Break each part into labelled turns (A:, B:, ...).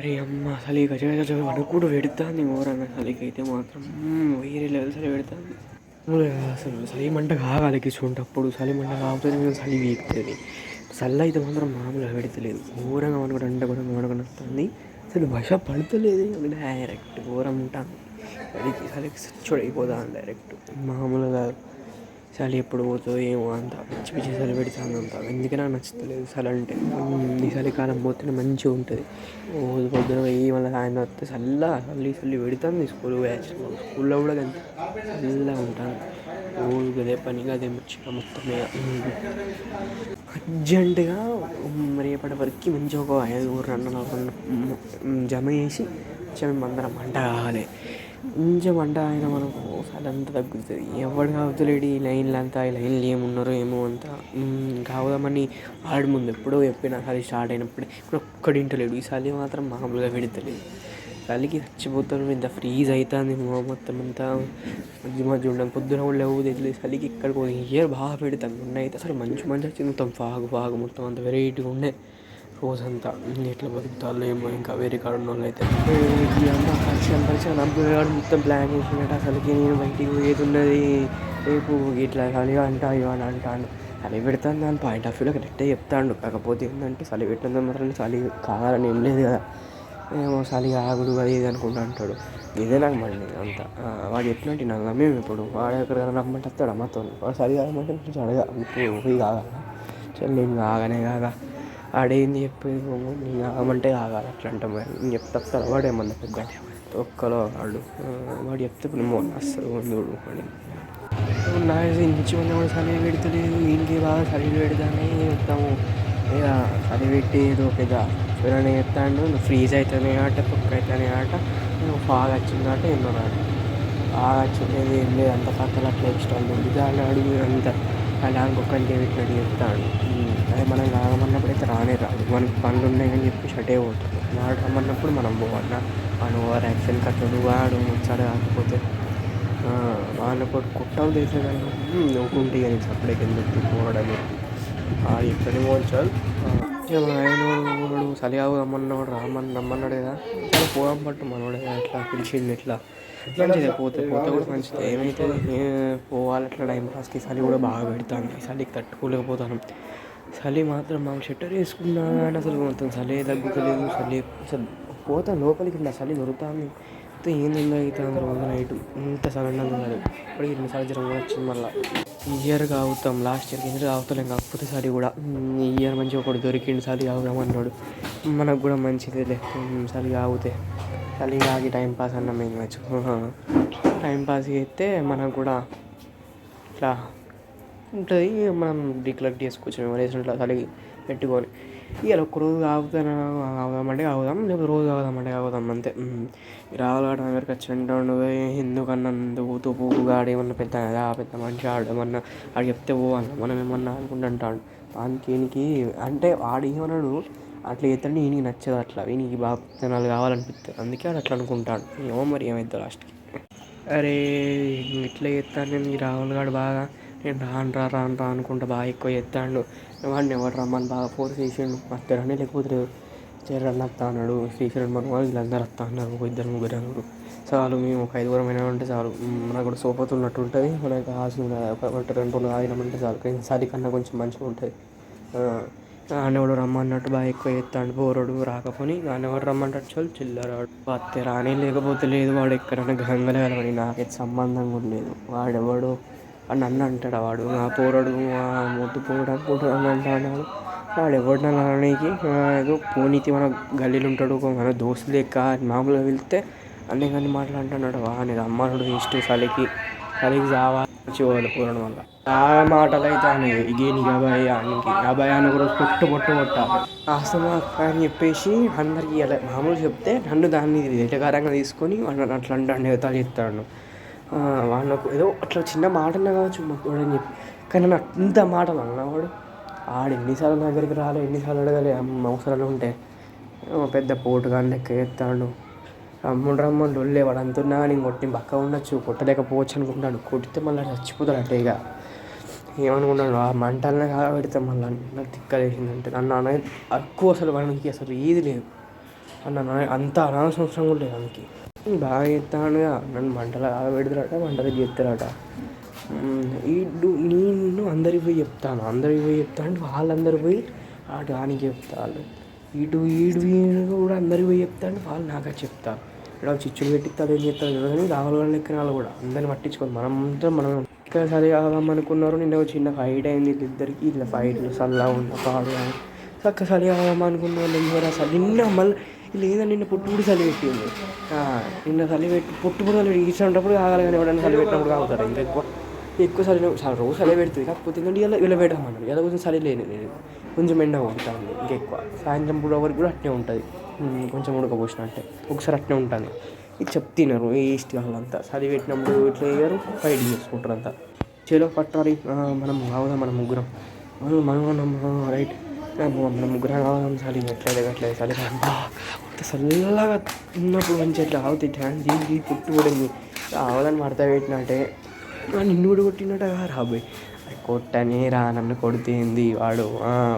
A: అరే అమ్మ అసలు ఈ గజ వణుకుడు పెడుతుంది ఘోరంగా. చలికైతే మాత్రం వేరే లెవెల్ చలి పెడుతుంది. అసలు చలి మంట కాగాలి గిసుకుంటప్పుడు. చలి మంట కాకపోతే చలి వీకుతుంది. చల్ల అయితే మాత్రం మామూలుగా పెడతలేదు. ఘోరంగా వణుకుడు అంటే కూడా వణుకుని వస్తుంది. అసలు వర్ష పడతలేదు డైరెక్ట్ ఘోరం ఉంటుంది. చలికి సచ్చుడైపోతాను డైరెక్ట్ మామూలుగా. చలి ఎప్పుడు పోతుందో ఏమో అంత పిచ్చి పిచ్చి చలి పెడుతుంది అంత. ఎందుకే నాకు నచ్చుతలేదు చలి అంటే. ఈ చలికాలం పోతేనే మంచిగా ఉంటుంది. రోజు పొద్దున పోయి మళ్ళీ సాయంత్రం వస్తే చల్లి పెడుతుంది. స్కూల్లో కూడా అంతే చల్లగా ఉంటాను. రోజు గదే పనిగా అదే ముచ్చట మొత్తం అర్జెంటుగా రేపటి వరకు మంచిగా ఒక 5 జమ చేసి కొంచెం అందరం మంట కావాలి. కొంచెం మంట అయినా మనకు అదంతా తగ్గుతుంది. ఎవడు కావుతలేడు ఈ లైన్లు అంతా. ఈ లైన్లు ఏమున్నారో ఏమో అంతా కావుదామని ఆడి ముందు ఎప్పుడో చెప్పిన చలి స్టార్ట్ అయినప్పుడు ఇప్పుడు ఒక్కడింటలేడు. ఈ చలి మాత్రం మామూలుగా పెడతలేదు. చలికి చచ్చిపోతాను. ఇంత ఫ్రీజ్ అవుతుంది మొత్తం అంతా. మధ్య ఉండడం పొద్దున కూడా లేవు తెలియదు. చలికి ఇక్కడికి ఇయర్ బాగా పెడతాను. మొన్న అయితే అసలు మంచి వచ్చింది. మొత్తం ఫాగు మొత్తం అంత వెరైటీగా ఉండే రోజంతా. ఎట్లా బతుకుతాలో ఏమో ఇంకా వేరే కాడ ఉన్న వాళ్ళు అయితే పరిచయం అబ్బాయి మొత్తం ప్లాన్ చేసినట్టు. అసలుకి నేను బయటికి పోయేది ఉన్నది రేపు ఇట్లా చలిగా అంటా ఇవాళ అంటాడు. చలి పెడతాను దాని పాయింట్ ఆఫ్ వ్యూలో కరెక్టే చెప్తాడు. కాకపోతే ఏంటంటే చలి పెట్టినందుకు మాత్రం చలి కావాలని ఏం లేదు కదా. ఏమో చలి ఆగుడు అది ఇది అనుకుంటూ అంటాడు. ఇదే నాకు మళ్ళీ అంతా వాడు ఎట్లంటే నాకు మేము ఇప్పుడు వాడు ఎక్కడికైనా రమ్మంటే వస్తాడు అమ్మతో. వాడు చలి కాగమంటే కొంచెం అడగా పోయి కాగా చలి నేను కాగా ఆడేంది చెప్పేది నేను ఆగమంటే ఆగాలి అట్లా అంటే మరి నేను చెప్తాను. వాడేమన్నా పెద్ద ఒక్కలో వాడు చెప్తే ఇప్పుడు అస్సలు చూడు అని నాకు ఇంచి ఉన్న కూడా చలి పెడతలేదు. ఇంటికి బాగా చలి పెడతానే చెప్తాము. ఇక చలి పెట్టి ఏదో పెద్ద ఎవరైనా చెప్తాడు. ఫ్రీజ్ అవుతానే ఆట కుక్ అవుతానే ఆట ఫాగ్ వచ్చింది ఆట ఎన్నో ఆట బాగా వచ్చింది ఏం లేదు. అంత పక్కన అట్లా ఎక్స్ట్రా ఉంది దాన్ని అడుగు అంత అలా ఇంకొకరికి పెట్టినట్టు చెప్తాడు. అదే మనం కాగమన్నప్పుడు అయితే రాదు. మనకి పనులు ఉన్నాయి అని చెప్పి షటే పోతాడు. వాడు రమ్మన్నప్పుడు మనం పోవన్నా. వాడు ఓవర్ యాక్షన్ కట్టడు. వాడు వచ్చాడు కాకపోతే వాళ్ళ కొట్టాలు చేసే కానీ నవ్వుకుంటే కానీ సపరేట్ ఎందుకు పోవడం ఎక్కడిని పోల్చాలి. ఆయన వాడు చలి ఆగుదామన్నాడు రమ్మన్నాడు కదా. చాలా పోదాం పట్టు మనోడే అట్లా పిలిచింది. ఇట్లా మంచిదే పోతే కూడా మంచిది. ఏమైతుంది పోవాలి అట్లా టైం పాస్కి. చలి కూడా బాగా పెడతాను. చలికి తట్టుకోలేకపోతాను. చలి మాత్రం మాకు షట్టర్ వేసుకున్నా కానీ అసలు మొత్తం చలి తగ్గుతలేదు. చలి అసలు పోతాను లోపలికి ఇట్లా చలి దొరుకుతుంది. ఏంది అవుతుంది రోజు నైట్ ఇంత సడన్గా ఉన్నది. ఇప్పటికి 2 జ్వరం కూడా వచ్చింది. మళ్ళీ ఈ ఇయర్ కావుతాం. లాస్ట్ ఇయర్ కావుతలేం. కాకపోతే చలి కూడా ఈ ఇయర్ మంచిగా ఒకటి దొరికింది. చలి కావుదామన్నాడు. మనకు కూడా మంచిదిలే చలి కాగితే. చలి కాగి టైంపాస్ అన్న మేము వచ్చు. టైంపాస్ చేస్తే మనకు కూడా ఇట్లా ఉంటుంది. మనం డిక్లెక్ట్ చేసుకోవచ్చు మెమరీస్ ఇట్లా చలి పెట్టుకొని. ఇవాళ ఒక్కరోజు ఆగుదామంటే ఆగుదాం, లేకపోతే రోజు ఆగుదామంటే ఆగుదాం అంతే. రావాలంటే దగ్గరికి వచ్చి అంటాడు ఎందుకన్నా తూపు గాడు ఏమన్నా పెద్ద మనిషి ఆడేమన్నా ఆడు చెప్తే పోవన్నా మనం ఏమన్నా అనుకుంటుంటాడు. వానికి అంటే ఆడు ఏమన్నాడు అట్లా చేస్తాడు. ఈయనకి నచ్చదు అట్లా. ఈయనకి బాగా జనాలు కావాలనిపిస్తుంది. అందుకే ఆడు అట్లా అనుకుంటాడు. ఏమో మరి ఏమవుతుంది లాస్ట్కి. అరే ఇట్లా చేస్తాను నేను. ఈ రాహుల్ గాడు బాగా నేను రాను అనుకుంటా బాగా ఎక్కువ చేస్తాడు. వాడిని ఎవరు రమ్మని బాగా ఫోర్స్ చేసిండు. వస్తారని లేకపోతే రన్ వస్తా అన్నాడు. శ్రీశరణ్ మన వాళ్ళు వీళ్ళందరూ వస్తా అన్నారు. 2-3 అన్నారు. చాలు మేము ఒక 5 ఉంటే చాలు. మనకు కూడా సోపతున్నట్టు ఉంటుంది. మనకు కావాల్సిన ఒక 2 ఆగినామంటే చాలు. ఈసారి కన్నా కొంచెం మంచిగా ఉంటుంది. ఆడెవడు రమ్మన్నట్టు బాగా ఎక్కువ చేస్తాడు. పోరడు రాకపోని ఆడెవడు రమ్మంటాడు చాలు చిల్లరాడు వస్తే రాని లేకపోతే లేదు. వాడు ఎక్కడైనా గంగలే కలవని నాకైతే సంబంధం కూడా లేదు. వాడెవడు అని నన్ను అంటాడు. వాడు ఆ పోరడు మొద్దు పోవడానికి అని అంటాడు. వాడు ఎవడు నన్నకి ఏదో పోనీతి మన గల్లీలు ఉంటాడు. మన దోస్తులు లెక్క మామూలుగా వెళ్తే అన్నీ కానీ మాట్లాడుతున్నాడు. వాడిని రమ్మన్నాడు ఇష్ట చలికి చావా వచ్చి పోరడం వల్ల చాలా మాటలు అయితే నీకు అబ్బాయి అని కూడా పొట్టు కొట్టాలి అసలు అని చెప్పేసి అందరికి మామూలు చెప్తే నన్ను దాన్ని ఎటకారంగా తీసుకొని వాడు అట్లా అంటే ఎగతాలు చెప్తాడు. వాళ్ళకు ఏదో అట్లా చిన్న మాటలే కావచ్చు వాడు అని చెప్పి. కానీ నన్ను అంత మాటలు అన్నవాడు. ఎన్నిసార్లు నా దగ్గరికి రాలే, ఎన్నిసార్లు అడగాలి అవసరాలు ఉంటే. పెద్ద పోటుగా లెక్క ఎత్తాడు. రమ్మని లొల్లే వాడు అంటున్నా నేను కొట్టి పక్క ఉండొచ్చు కొట్టలేకపోవచ్చు అనుకుంటాడు. కొడితే మళ్ళీ చచ్చిపోతాడు అట్టే. ఇక ఏమనుకుంటాడు ఆ మంటలనే కాగబెడితే మళ్ళీ నాకు తిక్కలేసిందంటే నన్ను అనేది ఎక్కువ అసలు వాడికి అసలు ఏది లేదు. అంత అనవసరం అవసరం కూడా లేదు మనకి. బాగా చేస్తాడుగా, నన్ను మంటలు పెడతారట, మంటలు చేస్తారట. నేను అందరికి పోయి చెప్తాను అంటే వాళ్ళందరూ పోయి అటు ఆనికి చెప్తారు. ఈడు కూడా అందరికి పోయి చెప్తాను, వాళ్ళు నాకే చెప్తారు. ఇక్కడ చిచ్చులు పెట్టిస్తారు, ఏం చేస్తారు కానీ రాహుల్ గాంధీ ఎక్కిన వాళ్ళు కూడా అందరిని పట్టించుకోవాలి. మనం ఇక్కడ సరి కాదామనుకున్నారు. నిన్న చిన్న ఫైట్ అయింది ఇద్దరికి, ఇట్లా ఫైట్లు సల్లా ఉన్న పాడు కానీ చక్క చలి కాదామనుకున్న వాళ్ళు ఎవరు అసలు నిన్న మళ్ళీ లేదా నిన్న పుట్టుబడి చలి పెట్టింది. నిన్న చలి పెట్టి పుట్టుబడి చలి ఇచ్చినప్పుడు కాగాలి కానీ ఎవరైనా చలి పెట్టినప్పుడు కాగుతారు. ఇంకా ఎక్కువ రోజు చలి పెడుతుంది. కాకపోతే ఎందుకంటే ఇలా పెట్టమన్నారు, ఇలా కొంచెం చలి లేదు, కొంచెం ఎండ ఉంటుంది. ఇంకెక్కువ సాయంత్రం పూట వరకు కూడా అట్నే ఉంటుంది, కొంచెం ఉడకపోసినట్టే ఒకసారి అట్నే ఉంటుంది. ఇది చెప్తున్నారు వేస్ట్ వాళ్ళంతా. చలి పెట్టినప్పుడు ఇట్లా వేయరు, ఫైట్ చేసుకుంటారు అంతా. చేలో పట్టాలి, మనం కావుదాం, మన ముగ్గురం మనం రైట్, మన ముగ్గురం కావుదాం. చలి ఎట్లేదు చలి చల్లగా ఉన్నప్పుడు మంచిగా ఎట్లా ఆవుతాయి డ్యాన్స్ చేసి పుట్టుబడింది ఆవదని మడత పెట్టినట్టే. నిన్ను కూడా కొట్టినట్టు రాబోయ్ కొట్టనే రా, నన్ను కొడితేంది వాడు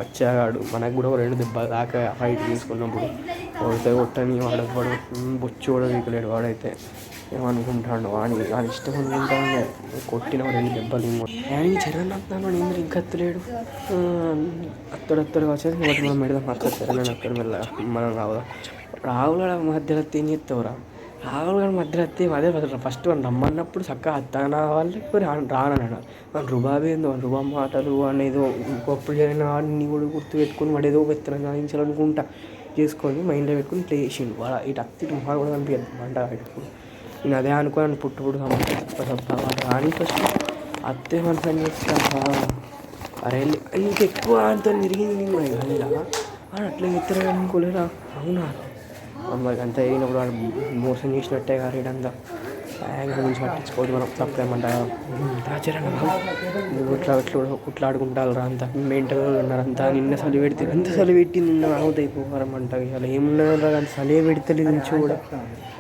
A: వచ్చాగాడు. మనకు కూడా 2 దెబ్బలు దాకా ఫైట్ తీసుకున్నప్పుడు కొట్టని వాడు బొచ్చు కూడా వీకలేడు. వాడైతే ఏమనుకుంటాడు, వాడి ఇష్టం అనుకుంటాను. కొట్టిన 2 దెబ్బలు ఆయన చరణ్ అంటున్నాను, నేను ఇంకా అత్తలేడు. అత్తడుగా వచ్చేసి ఒకటి మనం పెడదాం అక్కడ చరణ్ అక్కడ మెల్ల మనం రావుల మధ్యలో ఏం చేస్తావురా? రాహుల్ గారి మధ్యలో వస్తే అదే ఫస్ట్ వాడు రమ్మన్నప్పుడు చక్కగా అత్తాన వాళ్ళకి రానన్నాడు. వాడు రుబాబేందో, రుబాబ్ మాటలు అనేదో గొప్పలు జరిగిన వాడిని కూడా గుర్తు పెట్టుకుని వాడు ఏదో విత్తనం సాధించాలనుకుంటా చేసుకొని మైండ్లో పెట్టుకుని ప్లే చేసిండు. వాడు ఇటు అత్తి మొహాలు కూడా కనిపించదు మంట పెట్టుకుని. నేను అదే అనుకోని పుట్టుబడి వాడు రాని ఫస్ట్ అత్తే మనసు అని చెప్తా. అరే ఇంకెక్కువ ఆయనతో తిరిగింది నేను అట్లా చెప్తారా అనుకోలేరా? అవునా అమ్మాయికి అంతా అయినప్పుడు వాడు మోసం చేసినట్టే కాదు. ఇడంతా గురించి పట్టించుకోవద్దు మనం, తప్పేమంటారా రాచారన్న కుట్లాడుకుంటారు రా అంతా మెంటల్ ఉన్నారంతా. నిన్న చలి పెడితే అంత చలి పెట్టి నిన్న అవుతాయి పోవారం అంట. అలా ఏమున్నారా అంత చలి పెడతలేదు నుంచి కూడా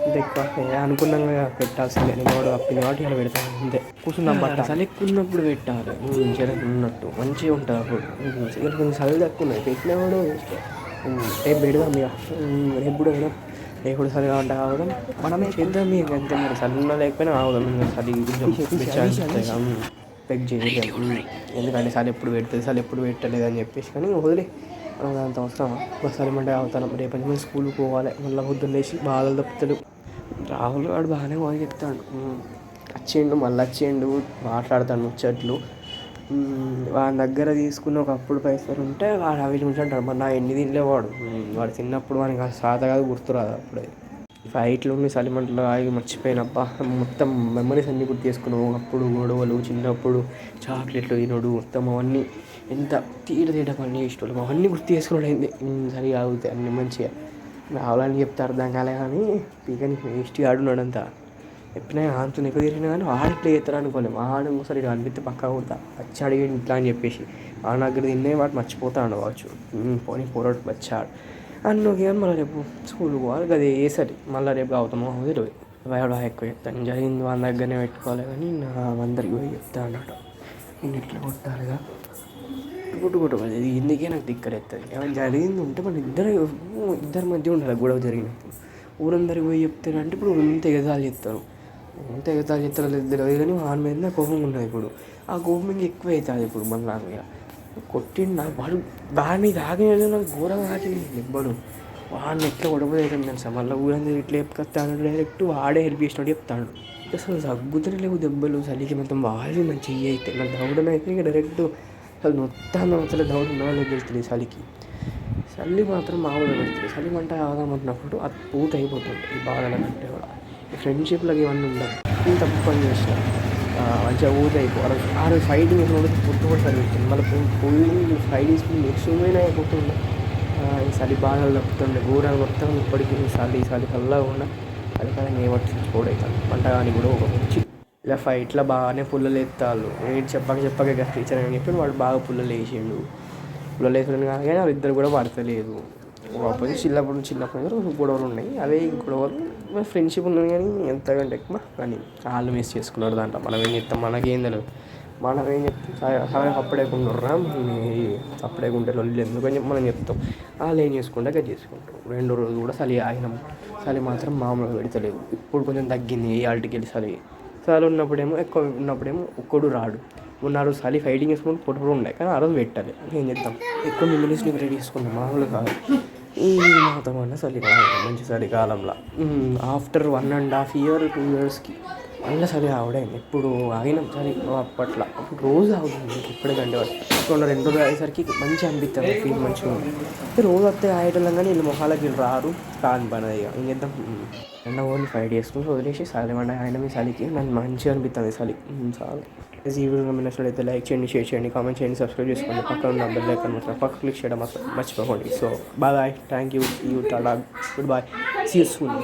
A: అంత ఎక్కువ అనుకున్నాం కదా పెట్టాల్సిందే. నేను వాడు అప్పిన వాటి ఇలా పెడతాను అంతే. కూర్చున్నాం బట్ట చలి ఎక్కువ ఉన్నప్పుడు పెట్టాలి, జరం ఉన్నట్టు మంచిగా ఉంటుంది. అప్పుడు కొంచెం చలి తక్కువ ఉన్నాయి పెట్టినవాడు. రేపు పెడదాం ఇక, రేపు కూడా పెడదాం. రేపు కూడా చలి కావాలంటే కావదాం, మనమే చేద్దాం ఇక అంతే. మరి చలి ఉన్నా లేకపోయినా కావదాం. చలి కొంచెం పెగ్ చేయాలి, ఎందుకంటే చలి ఎప్పుడు పెడుతుంది, చలి ఎప్పుడు పెట్టలేదు అని చెప్పేసి. కానీ వదిలే అంత అవసరమా? బస్ చలిమంటే అవుతాను. రేపటి నుంచి స్కూల్కి పోవాలి, మళ్ళీ పొద్దున్న లేచి బాధలు తప్పుతాడు. రాహుల్ వాడు బాగానే బాగా చెప్తాడు. మళ్ళీ వచ్చిండు మాట్లాడతాడు ముచ్చట్లు. వాడి దగ్గర తీసుకున్న ఒకప్పుడు పైసలు ఉంటే వాడు అవి చూంటాడు. మరి నా ఎన్ని తినలేవాడు. వాడు తిన్నప్పుడు వానికి సాత కాదు, గుర్తురాదు. అప్పుడే ఫైట్లు చలిమంటలు ఆగి మర్చిపోయినప్ప మొత్తం మెమరీస్ అన్నీ గుర్తు చేసుకున్నావు. అప్పుడు గొడవలు, చిన్నప్పుడు చాక్లెట్లు తినడు, మొత్తం అవన్నీ ఎంత తీట పని చేసేవాళ్ళు అవన్నీ గుర్తు చేసుకున్నాడు. అయింది సరిగా ఆగుతాయి అన్నీ మంచిగా. రావాలని చెప్తే అర్థం కాలే కానీ పీకని వేస్ట్గా ఆడున్నాడంతా. ఎప్పుడైనా ఆంతో ఎక్కువ తిరిగినా కానీ వాడు ఇట్లా చేస్తాడు అనుకోలేము. వాడు ఒకసారి ఇటు అనిపిస్తే పక్కా కొడతా, వచ్చి అడిగాడు ఇట్లా అని చెప్పేసి. ఆ దగ్గర తిన్నే వాడు మర్చిపోతాడు కావచ్చు. పోనీ పోరాడు వచ్చాడు అన్నోకి కానీ మళ్ళీ రేపు స్కూల్కి పోవాలి అదే సరి. మళ్ళీ రేపు అవుతామో తెలియదు. వాడు ఎక్కువ చెప్తాను జరిగింది వాళ్ళ దగ్గరనే పెట్టుకోవాలి కానీ నా అందరికి పోయి చెప్తా అన్నాడు. నేను ఇట్లా కొట్టాలిగా కొట్టుకోవద్దు, ఇది ఎందుకే నాకు దిక్కరెత్తుంది. ఏమైనా జరిగింది ఉంటే మన ఇద్దరి మధ్య ఉండాలి. గొడవ జరిగినప్పుడు ఊరందరికి పోయి చెప్తారంటే ఇప్పుడు ఊరంతా ఎగతాలు చెప్తారు. ఎంత ఎగతాలు చెప్తారో తెలియదు కానీ వాడి మీద కోపం ఉన్నది. ఇప్పుడు ఆ కోపం ఇంకా ఎక్కువ అవుతుంది. ఇప్పుడు మన నాకు కొట్టిండు నాకు వాడు వాడిని తాగిన నాకు ఘోరంగా తాకింది దెబ్బలు. వాడిని ఎట్లా గొడవలేదు తెలుసా. మళ్ళీ ఊరంతా ఇట్లా చెప్పుకొస్తాను డైరెక్ట్ వాడే హెల్ప్ చేసినట్టు చెప్తాడు. అసలు తగ్గుతూనే లేవు దెబ్బలు, చలికి మొత్తం వాళ్ళు మంచి అయితే నాకు దౌడన అయితే ఇక డైరెక్ట్ అసలు మొత్తాన్ని అసలు దౌడ ఉన్నవాళ్ళకి తెలుస్తుంది. చలి మాత్రం మామూలుగా పెడుతుంది. చలి మంట కాదామంటున్నప్పుడు అది పూట అయిపోతుంది. ఈ బాధల కంటే కూడా ఫ్రెండ్షిప్లకి ఇవన్నీ ఉండదు. నేను తప్పు పని చేసినాను మంచిగా ఊత అయిపోవాలి. ఆ రోజు ఫైట్ చేసినప్పుడు పుట్టు కూడా సరిపోతుంది. మళ్ళీ పోయి ఫైట్ తీసుకుని నెక్స్ట్ ఏమైనా అయిపోతుండే. ఈ చలి బాధలు తప్పుతుండే ఊరాలు మొత్తం ఇప్పటికీ చలి కల్లా కూడా అది కానీ నేను పట్టించుకోవడం పంట కానీ కూడా ఒక మంచి ఇలా ఫైట్లో బాగానే పుల్లలు ఎత్తాళ్ళు. నేను చెప్పక టీచర్ అని చెప్పి వాడు బాగా పుల్లలు వేసిండు. పుల్లలు వేసిన కానీ వాళ్ళిద్దరు కూడా పడతలేదు. ఒకప్పుడు చిన్నప్పుడు గొడవలు ఉన్నాయి. అవే గొడవలు ఫ్రెండ్షిప్ ఉన్నది కానీ ఎంతకంటే ఎక్కువ కానీ వాళ్ళు మిస్ చేసుకున్నారు దాంట్లో. మనం ఏం చెప్తాం, మనకేం తెలియదు. మనం ఏం చెప్తాం, సరే అప్పుడే కొండుర్రా అప్పుడే గుంటే లొల్లి ఎందుకని చెప్పి మనం చెప్తాం. వాళ్ళు ఏం చేసుకుంటే అది చేసుకుంటారు. 2 రోజులు కూడా చలి ఆగినాం. చలి మాత్రం మామూలుగా పెడతలేదు. ఇప్పుడు కొంచెం తగ్గింది ఇవాళకి వెళ్ళి చలి. చలి ఉన్నప్పుడేమో ఎక్కువ ఉన్నప్పుడేమో ఒక్కడు రాడు. మొన్న రోజు చలి ఫైటింగ్ చేసుకుంటూ పొట్టు ఉండే, కానీ ఆ రోజు పెట్టాలి. ఏం చేద్దాం, ఎక్కువ మెమరీస్ని రెడీ చేసుకున్నాం మామూలుగా కాదు. ఈ మాత్రం అన్న చలికాలం, మంచి చలికాలంలో ఆఫ్టర్ 1.5 year 2 yearsకి మళ్ళీ చలి ఆవిడైంది. ఇప్పుడు ఆగినాం చలి అప్పట్లో. అప్పుడు రోజు ఆగుతుంది ఇప్పుడే గంటే మొన్న 2 రోజులు అయ్యేసరికి మంచిగా అనిపిస్తుంది, ఫీల్ మంచిగా ఉంది. రోజు వస్తే ఆగటం కానీ వీళ్ళు మొహాలకి వీళ్ళు రారు, కాని పని ఇక ఏం చేద్దాం. ఎండ ఓన్లీ 5 days వదిలేసి చలి మండ ఆయన మీ చలికి నన్ను మంచిగా అనిపిస్తుంది చలి చాలు. ఈ వీడియో నచ్చినట్లయితే లైక్ చేయండి, షేర్ చేయండి, కామెంట్ చేయండి, సబ్స్క్రైబ్ చేసుకోండి. పక్కన ఉన్న బెల్ ఐకాన్ మాత్రం పక్క క్లిక్ చేయడం మాత్రం మర్చిపోకండి. So bye, thank you, tata, good bye, see you soon.